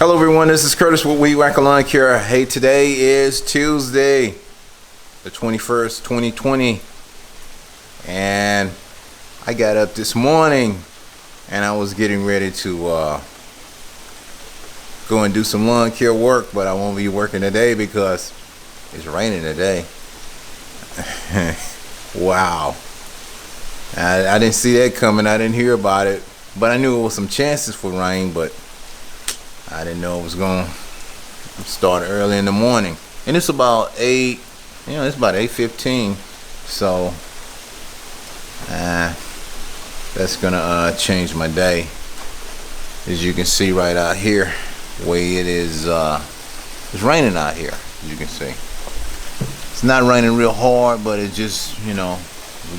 Hello everyone, this is Curtis with Weed Whacker Lawn Care. Hey, today is Tuesday, the 21st, 2020, and I got up this morning and I was getting ready to go and do some lawn care work, but I won't be working today because it's raining today. Wow. I didn't see that coming. I didn't hear about it, but I knew there was some chances for rain, but I didn't know it was going to start early in the morning. And it's about 8, it's about 8:15. So that's going to change my day. As you can see right out here, way it is, it's raining out here, as you can see. It's not raining real hard, but it's just, we're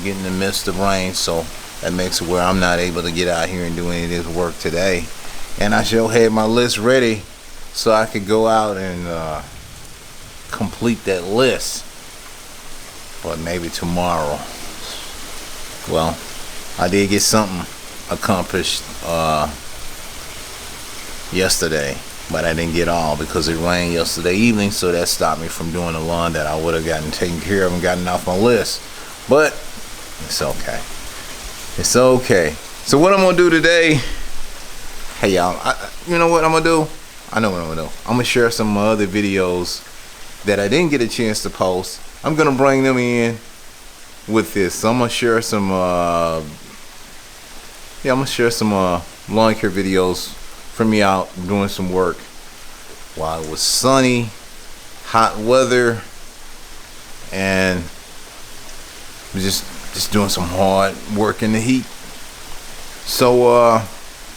getting in the midst of rain, so that makes it where I'm not able to get out here and do any of this work today. And I should have my list ready so I could go out and complete that list, but maybe tomorrow. Well, I did get something accomplished yesterday, but I didn't get all because it rained yesterday evening, so that stopped me from doing the lawn that I would have gotten taken care of and gotten off my list. But it's okay. It's okay. So what I'm gonna do today, hey y'all, you know what I'm gonna do? I know what I'm gonna do. I'm gonna share some other videos that I didn't get a chance to post. I'm gonna bring them in with this. So I'm gonna share some lawn care videos from me out doing some work while it was sunny, hot weather, and just doing some hard work in the heat. So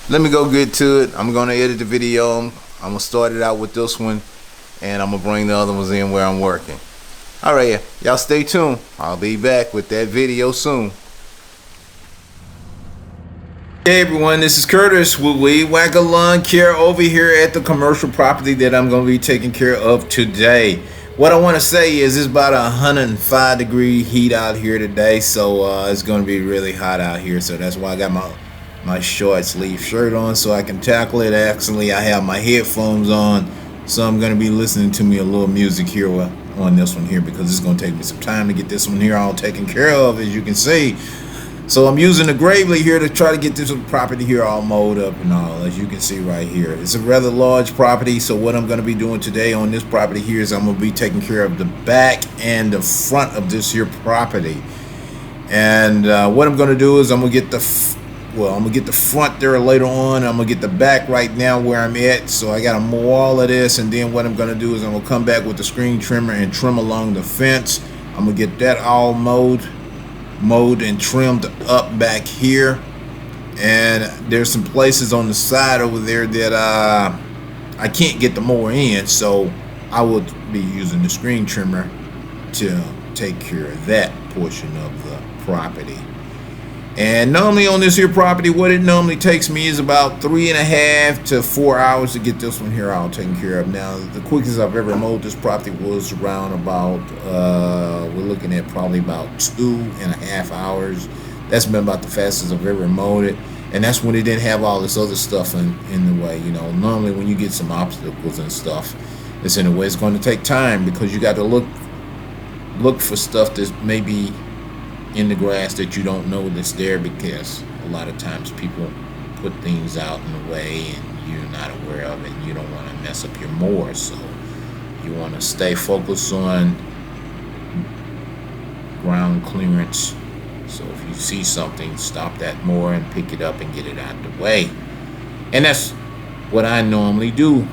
let me go get to it. I'm gonna edit the video. I'm gonna start it out with this one, and I'm gonna bring the other ones in where I'm working. All right, y'all stay tuned. I'll be back with that video soon. Hey everyone, this is Curtis with Weed Whacker Lawn Care over here at the commercial property that I'm gonna be taking care of today. What I want to say is it's about 105 degree heat out here today, so it's gonna be really hot out here. So that's why I got my short sleeve shirt on so I can tackle it. Actually, I have my headphones on, so I'm gonna be listening to me a little music here on this one here because it's gonna take me some time to get this one here all taken care of, as you can see. So I'm using the gravely here to try to get this property here all mowed up and all, as you can see right here. It's a rather large property, so what I'm going to be doing today on this property here is I'm going to be taking care of the back and the front of this here property. And what I'm going to do is I'm going to get the front there later on. I'm going to get the back right now where I'm at. So I got to mow all of this, and then what I'm going to do is I'm going to come back with the screen trimmer and trim along the fence. I'm going to get that all mowed and trimmed up back here, and there's some places on the side over there that I can't get the mower in, so I would be using the screen trimmer to take care of that portion of the property. And normally on this here property, what it normally takes me is about 3.5 to 4 hours to get this one here all taken care of. Now, the quickest I've ever mowed this property was around about, we're looking at probably about 2.5 hours. That's been about the fastest I've ever mowed it. And that's when it didn't have all this other stuff in the way. Normally when you get some obstacles and stuff, it's in a way it's going to take time because you got to look for stuff that maybe in the grass that you don't know that's there, because a lot of times people put things out in the way and you're not aware of it, and you don't want to mess up your mower. So you want to stay focused on ground clearance. So if you see something, stop that mower and pick it up and get it out the way. And that's what I normally do.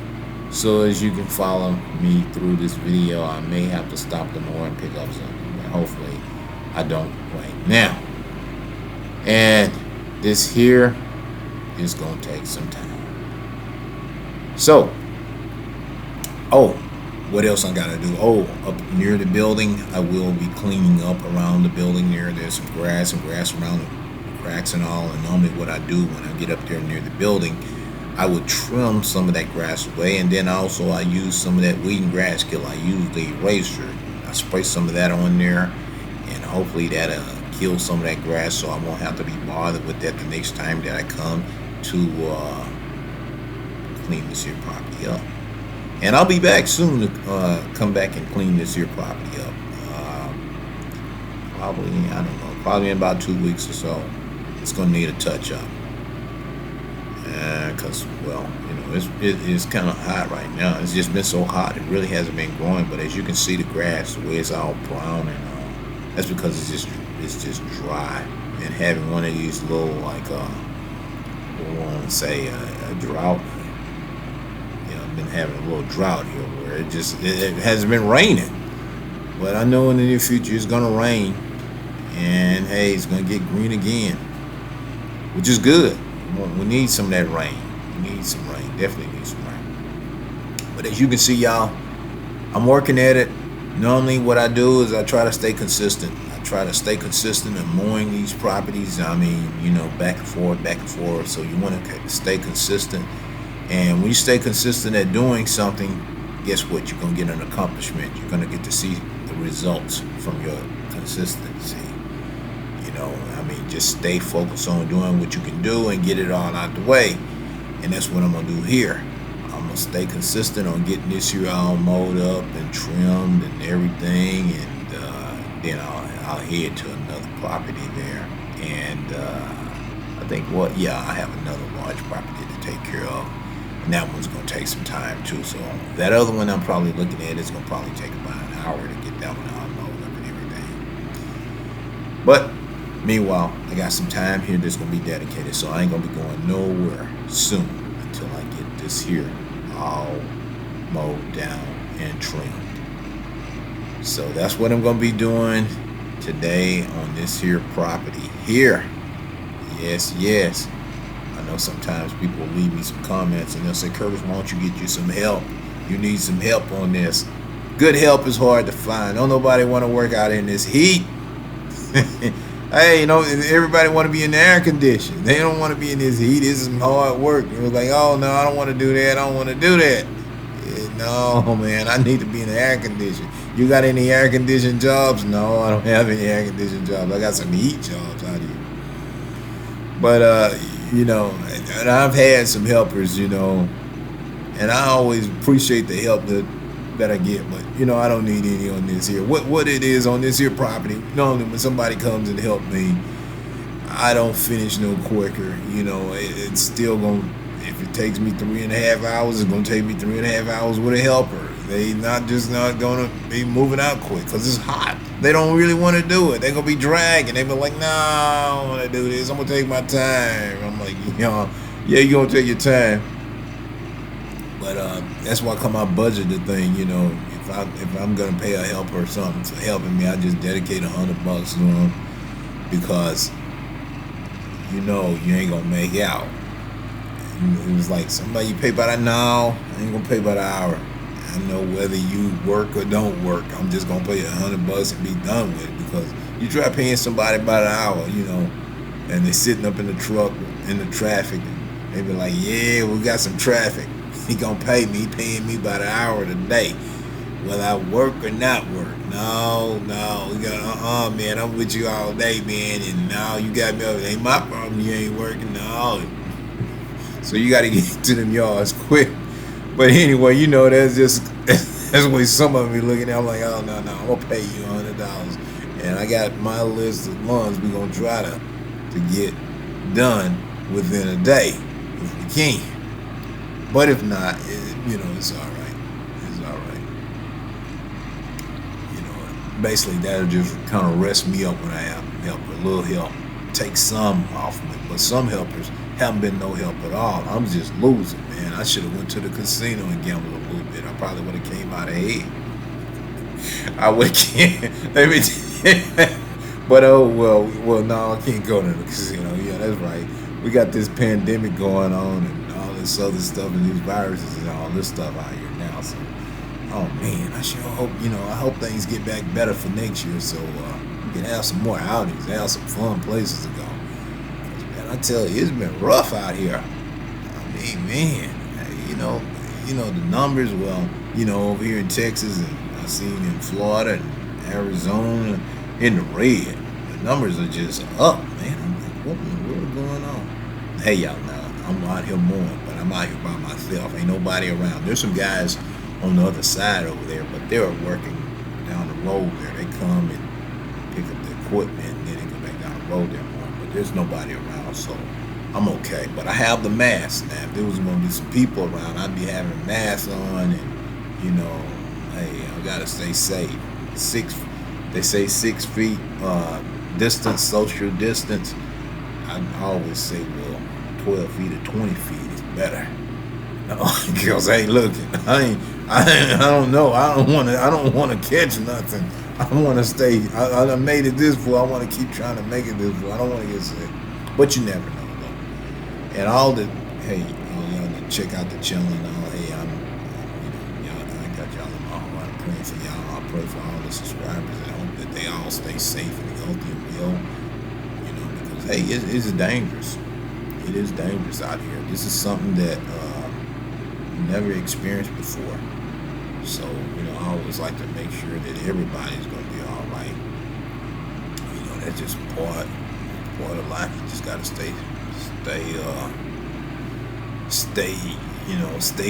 So as you can follow me through this video, I may have to stop the mower and pick up something, but hopefully I don't right now. And this here is going to take some time. So, what else I got to do? Up near the building, I will be cleaning up around the building there. There's some grass around the cracks and all. And normally what I do when I get up there near the building, I would trim some of that grass away. And then also I use some of that weed and grass kill. I use the eraser. I spray some of that on there, and hopefully that'll kill some of that grass, so I won't have to be bothered with that the next time that I come to clean this here property up. And I'll be back soon to come back and clean this here property up. Probably, I don't know, probably in about 2 weeks or so. It's going to need a touch up. Because, well, it's kind of hot right now. It's just been so hot. It really hasn't been growing. But as you can see, the grass, the way it's all brown and that's because it's just dry. And having one of these little, like, we want to say a drought. I've been having a little drought here where it hasn't been raining. But I know in the near future it's going to rain. And, hey, it's going to get green again, which is good. We need some of that rain. We need some rain. Definitely need some rain. But as you can see, y'all, I'm working at it. Normally what I do is I try to stay consistent. I try to stay consistent in mowing these properties. I mean, back and forth. So you want to stay consistent. And when you stay consistent at doing something, guess what? You're going to get an accomplishment. You're going to get to see the results from your consistency. I mean, just stay focused on doing what you can do and get it all out the way. And that's what I'm going to do here. I'm going to stay consistent on getting this here all mowed up and trimmed and everything. And then I'll head to another property there. And I think, I have another large property to take care of. And that one's going to take some time too. So that other one I'm probably looking at is going to probably take about an hour to get that one all mowed up and everything. But meanwhile, I got some time here that's going to be dedicated, so I ain't going to be going nowhere soon until I get this here all mowed down and trimmed. So that's what I'm going to be doing today on this here property here. Yes. I know sometimes people will leave me some comments and they'll say, Curtis, why don't you get you some help? You need some help on this. Good help is hard to find. Don't nobody want to work out in this heat. Hey, everybody want to be in the air conditioning. They don't want to be in this heat. This is hard work. It was like, oh, no, I don't want to do that. I don't want to do that. Yeah, no, man, I need to be in the air conditioning. You got any air conditioning jobs? No, I don't have any air conditioning jobs. I got some heat jobs out here. But, and I've had some helpers, and I always appreciate the help that I get, but I don't need any on this here. What it is on this here property, normally when somebody comes and help me, I don't finish no quicker. It's still going, if it takes me 3.5 hours, it's going to take me 3.5 hours with a helper. They not going to be moving out quick because it's hot. They don't really want to do it. They're going to be dragging. They be like, no, I don't want to do this. I'm going to take my time. I'm like, yeah, you're going to take your time. But that's why I come out budget the thing, if I'm gonna pay a helper or something for helping me, I just dedicate $100 to them because you ain't gonna make out. It was like somebody you pay by the hour, I ain't gonna pay by the hour. I know whether you work or don't work, I'm just gonna pay $100 and be done with it because you try paying somebody by the hour, and they're sitting up in the truck in the traffic, and they be like, yeah, we got some traffic. He gonna pay me, paying me by the hour today. Will I work or not work? No, we got man, I'm with you all day, man, and now you got me over. It ain't my problem you ain't working, no. So you gotta get to them yards quick. But anyway, that's the way some of them be looking at. I'm like, oh no, I'm gonna pay you $100. And I got my list of ones we gonna try to get done within a day if we can. But if not, it's all right. It's all right. Basically, that'll just kind of rest me up when I have help, a little help, take some off me. But some helpers haven't been no help at all. I'm just losing, man. I should have went to the casino and gambled a little bit. I probably would have came out ahead. I would have. But well, no, I can't go to the casino. Yeah, that's right. We got this pandemic going on and all this other stuff and these viruses and all this stuff out here now. So, oh man, I sure hope, I hope things get back better for next year so we can have some more outings, have some fun places to go. 'Cause, man, I tell you, it's been rough out here. I mean, man, the numbers, over here in Texas and I seen in Florida and Arizona in the red. The numbers are just up, man. I'm like, what in the world going on? Hey, y'all, now I'm out here mowing, but I'm out here by myself. Ain't nobody around. There's some guys on the other side over there, but they're working down the road there. They come and pick up the equipment and then they go back down the road there more. But there's nobody around, so I'm okay. But I have the mask now. If there was going to be some people around, I'd be having a mask on, and hey, I gotta stay safe. They say 6 feet distance, social distance. I always say, well, 12 feet or 20 feet is better. Because hey, look, I don't know. I don't want to catch nothing. I want to stay. I made it this far. I want to keep trying to make it this far. I don't want to get sick. But you never know, though. And all the y'all check out the channel and all. Hey, y'all, I got y'all in my heart. I'm praying for y'all. I pray for all the subscribers and I hope that they all stay safe and healthy and well. Because hey, it's dangerous. It is dangerous out here. This is something that never experienced before. So, I always like to make sure that everybody's going to be all right. That's just part of life. You just got to stay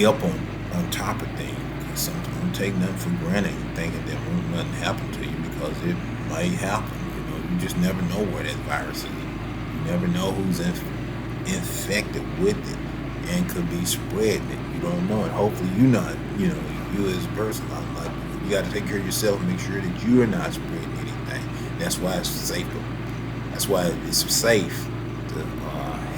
up on top of things. Sometimes don't take nothing for granted and thinking that won't nothing happen to you, because it might happen. You just never know where that virus is. You never know who's infected with it and could be spreading it. You don't know it. Hopefully you're not, you as a person, you got to take care of yourself and make sure that you're not spreading anything. That's why it's safer. That's why it's safe to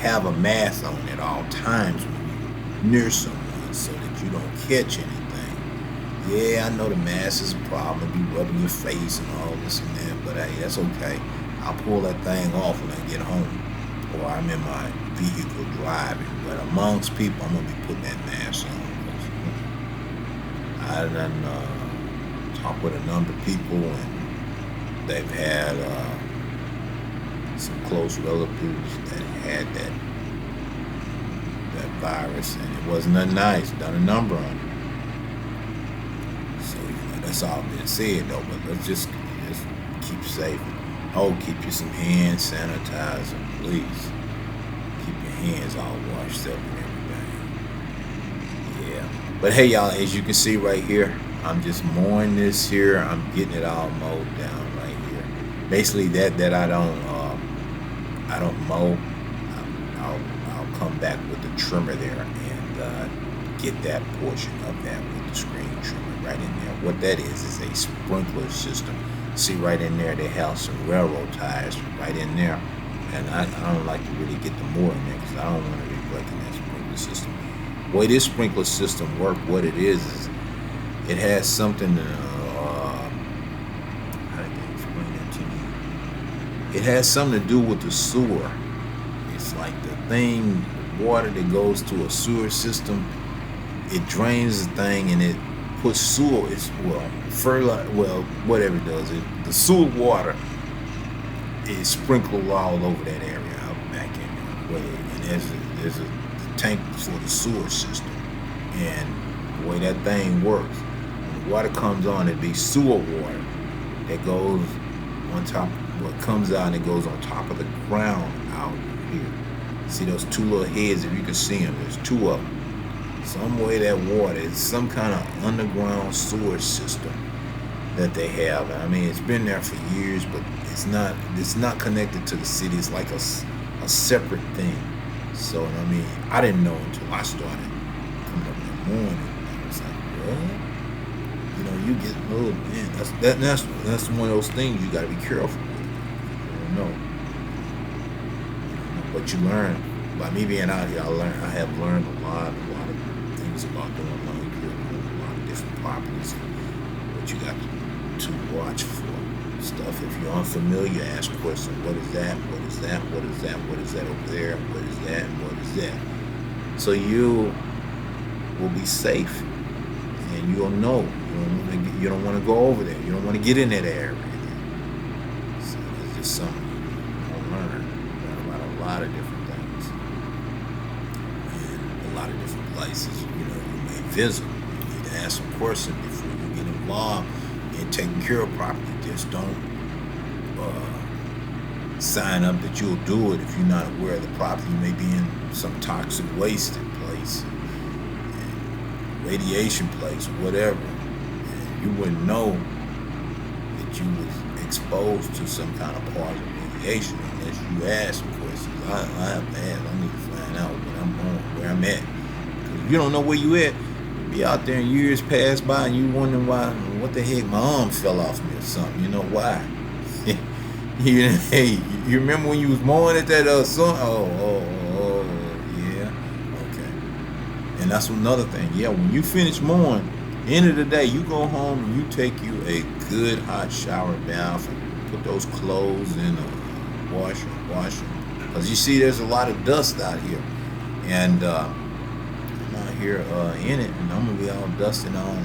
have a mask on at all times when you're near someone, so that you don't catch anything. Yeah, I know the mask is a problem. Be rubbing your face and all this and that, but hey, that's okay. I'll pull that thing off when I get home, or I'm in my vehicle driving. But amongst people, I'm gonna be putting that mask on. I done talked with a number of people, and they've had some close relatives that had that virus, and it wasn't nothing nice. Done a number on it. So that's all being said though. But let's just keep safe. Oh, keep you some hand sanitizer, please. Keep your hands all washed up and everything. Yeah. But hey, y'all, as you can see right here, I'm just mowing this here. I'm getting it all mowed down right here. Basically, that I don't mow. I'll come back with the trimmer there and get that portion of that with the screen trimmer right in there. What that is a sprinkler system. See right in there, they have some railroad ties right in there, and I don't like to really get the mower in there because I don't want to be breaking that sprinkler system. The way this sprinkler system works, what it is it has something. How do I explain that to you? It has something to do with the sewer. It's like the thing, water that goes to a sewer system. It drains the thing and it puts sewer. It's whatever it does. The sewer water is sprinkled all over that area out back in there. And there's a tank for the sewer system. And the way that thing works, when the water comes on, it be sewer water that goes on top. What comes out and it goes on top of the ground out here. See those two little heads? If you can see them, there's two of them. Some way that water is some kind of underground sewer system that they have. I mean, it's been there for years, but it's not connected to the city. It's like a separate thing. So I mean, I didn't know until I started coming up in the morning. I was like, what? You get man. That's one of those things you got to be careful with. You don't know, but you learn. By me being out here, I have learned a lot of things about doing lawn care, a lot of different properties, what you got to watch for. Stuff. If you're unfamiliar, ask questions. What is that? What is that? What is that? What is that over there? What is that? What is that? So you will be safe, and you'll know. You don't want to go over there. You don't want to get in that area. So it's just something you'll learn about a lot of different things, and a lot of different places. You may visit. You need to ask some questions before you get involved in taking care of property. Just don't sign up that you'll do it if you're not aware of the property. You may be in some toxic wasted place. place, radiation place, whatever, and you wouldn't know that you was exposed to some kind of particle radiation unless you ask questions. I have to ask. I need to find out what I'm on, where I'm at. Because you don't know where you at. You be out there and years pass by and you wondering why, what the heck, my arm fell off me or something. You know why? Hey, you remember when you was mowing at that sun? Yeah, okay. And that's another thing. Yeah, when you finish mowing, end of the day, you go home and you take you a good hot shower bath and put those clothes in a washer, wash them. Cause you see, there's a lot of dust out here, and I'm out here in it, and I'm gonna be all dusty and all.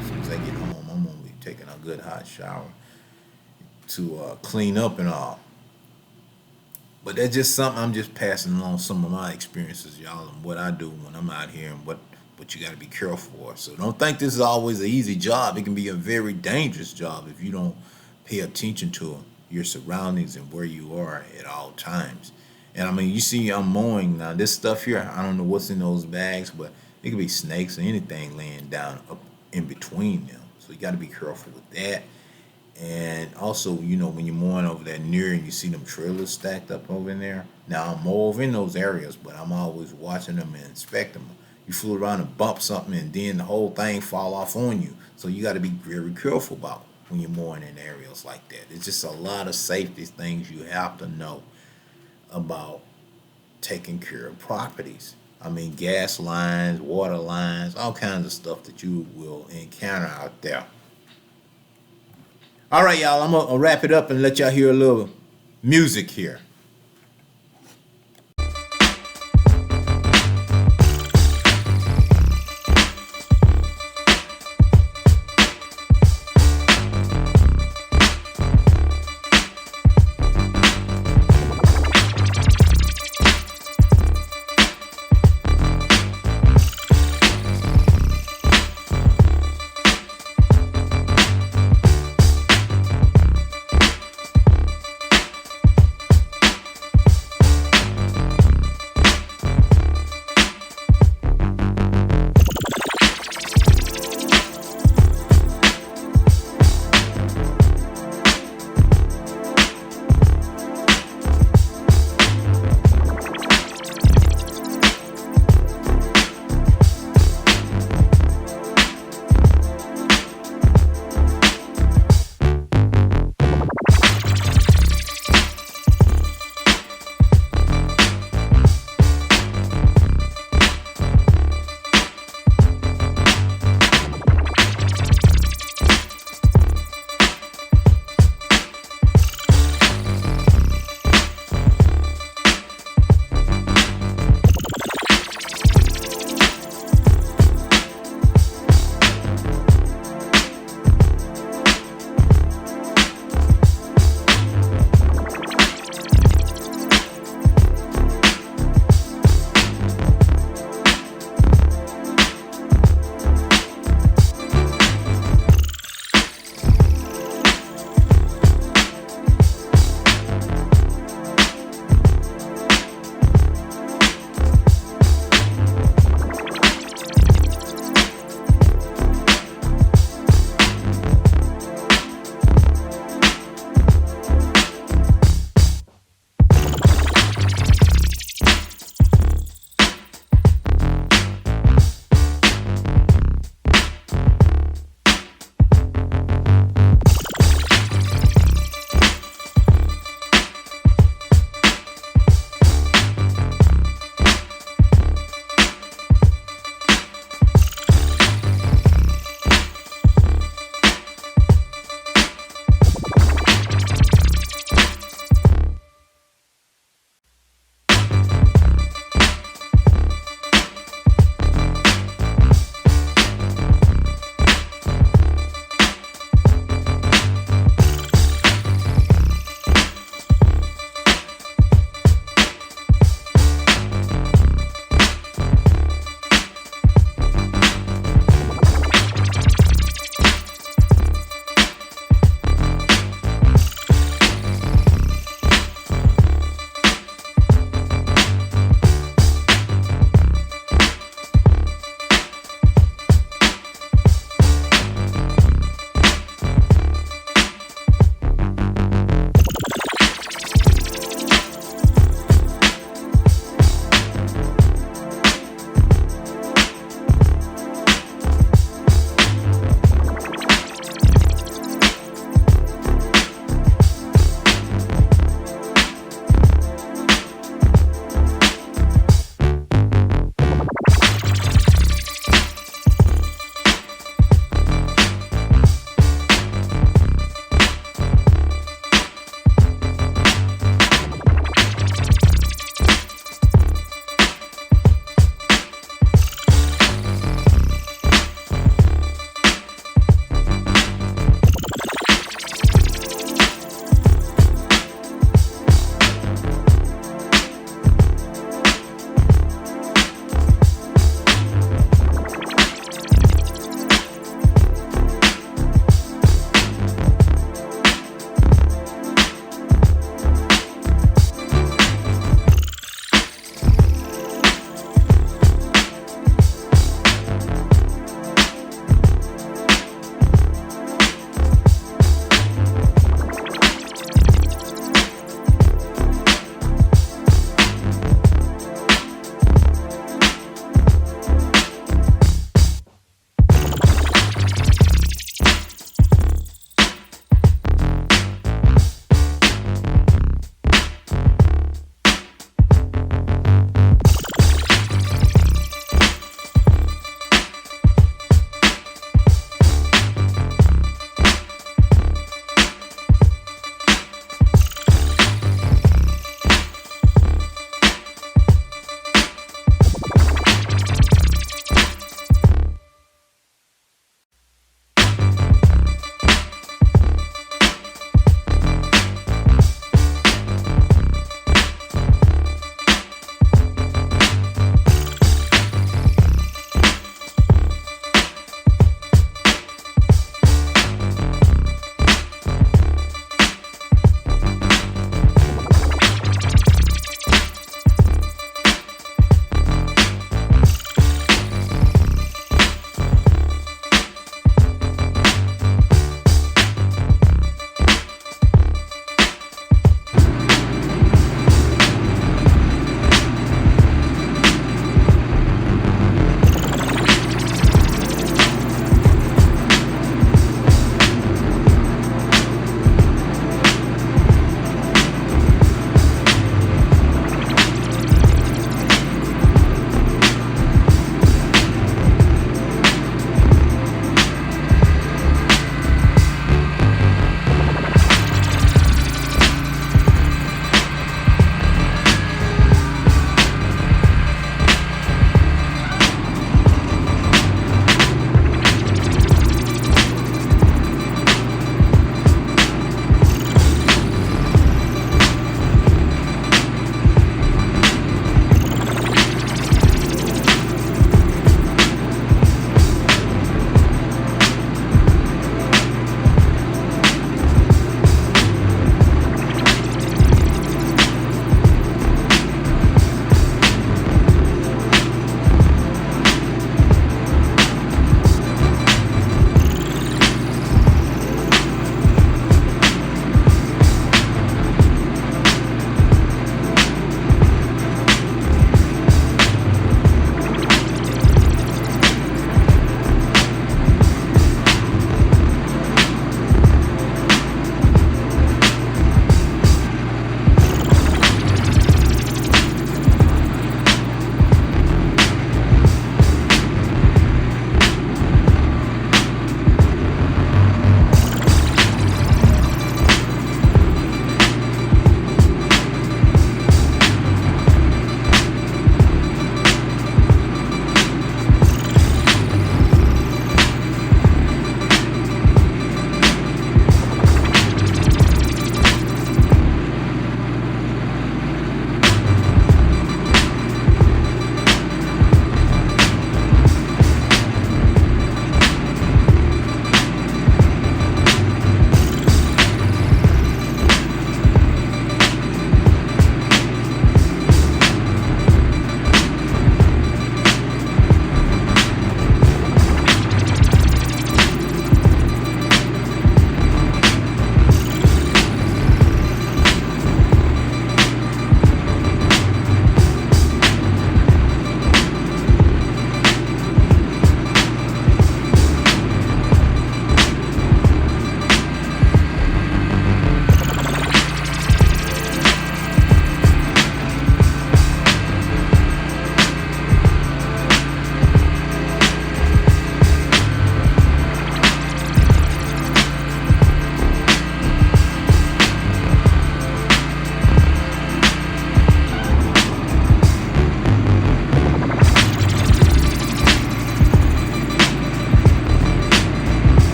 As soon as I get home, I'm gonna be taking a good hot shower to clean up and all. But that's just something I'm just passing along some of my experiences, y'all, and what I do when I'm out here and what you got to be careful for. So don't think this is always an easy job. It can be a very dangerous job if you don't pay attention to your surroundings and where you are at all times. And I mean, you see, I'm mowing now. This stuff here, I don't know what's in those bags, but it could be snakes or anything laying down up in between them. So you got to be careful with that. And also, when you're mowing over there near and you see them trailers stacked up over in there. Now, I'm over in those areas, but I'm always watching them and inspecting them. You fool around and bump something, and then the whole thing fall off on you. So you got to be very careful about when you're mowing in areas like that. It's just a lot of safety things you have to know about taking care of properties. I mean, gas lines, water lines, all kinds of stuff that you will encounter out there. All right, y'all, I'm going to wrap it up and let y'all hear a little music here.